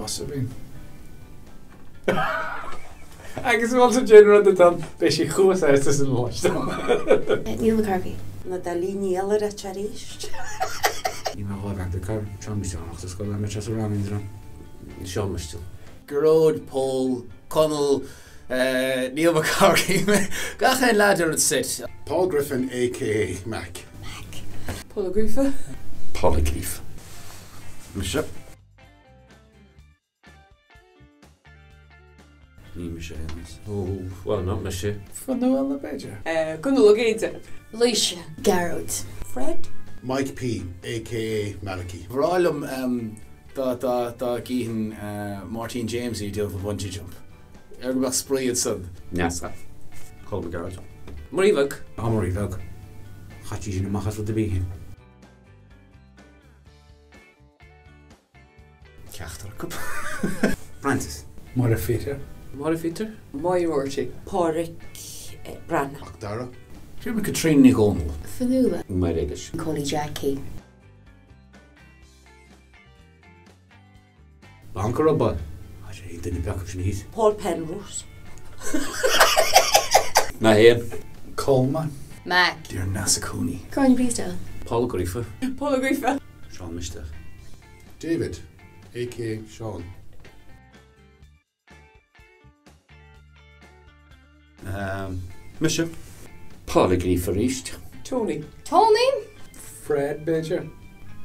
Wasserbean. Agus bhil sa géad a tan be sé chuas éistas an láiste. Neil McCarthy. Na dalíní eile a charíist. Ní má bhag de car Sean Misteach go me tre ramin Sean Mistel. Geród, Paul, Connell, Neil McCarthy. Gachan ladidir at sit. Paul Griffin, a.k.a. Mac. Polygrifa. Polygrief. Misha. Ní me sé. Oh, well, not me sé. Fan nó an na Beiidir. Connell againn. Lucia. Garrod. Fred. Mike P, a.k.a. Malachy. Bhráilm da gíhan Martin James í deal for bungee jump. Go bach spríad san. Neasa. Colm garage. Marífag. Marífag. Chatí sin machchas ru de bíhin. Ceachtar cup. Francis. Mar a féidir. Modifitter? Maiorty. Páric Branna. Dara. Dúir me Catrín ní Connell. Fanula. My English. Collie Jackie. Banker or bud? I should eat the back of his. Paul Penrose. Na hen. Coleman. Mac. Dear Nasaconi. Corny Beastal. Paul Griefer. Polygrifa. Sean Mister. David, a.k.a. Sean. Misha. Polygriefer East. Tony. Tony. Fred Beiidir.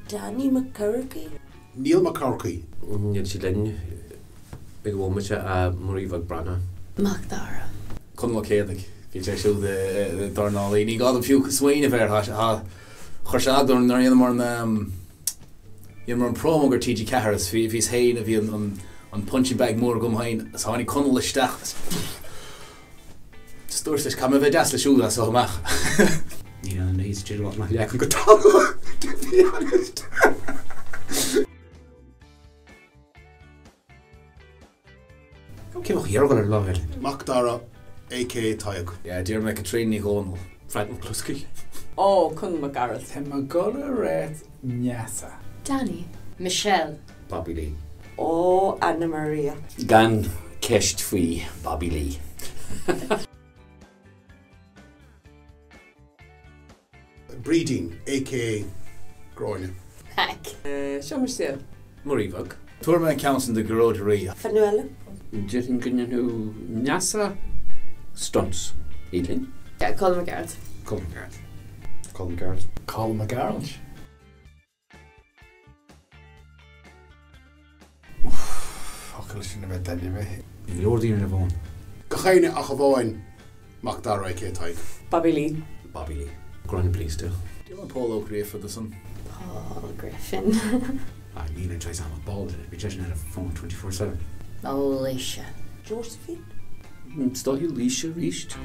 Danny McCarthy. Neil McCarthy. Yet she then big woman Marífag Branna. Macdara. Connell Céadaigh. Bhí sé siú de darnálaí. Ní gád an fiú swaoine bhar chuirseadú nar dhéanamar an promo gur TG Caharas hís hain a bhí an punching bag mór gom hain as hánig Connell isteach. Stúir leis cam a bheith deas le siúla so amach. Ní an níos tíir wat nach leach an go tal. To be honest. Céimh dheargan ar láir. Mac Dara, a.k.a. Tayag. Yeah, dear me Catrín ní Connell. Frightened Plusky. Oh, Connell McGarrett. Tá má gola réit neasa. Danny. Michelle. Bobby Lee. Oh, Anna Maria. Gan Keist Fee Bobby Lee. Breeding, a.k.a. Groine. Mac. Sean Michel. Marífag. Tuair me accounts in the Garóderí. Fanuela. Jetting Gunyan who Nyasa Stunts. Eating. Yeah, Colin McGarrett. Colm Garrett. Colm Garrett. Colm McGarrett. Focail sin a bheith daile bheith. Lord Ian Avon. Gachaine a Chavoin, Mac Dara, a.k.a. Tayag. Bobby Lee. Bobby Lee. Grand please do. Do you want Paul O'Grady for the son? Paul Griffin. I mean I try some bald and be judging at a phone 24/7. Alicia. Josephine. Still you Leisha reached.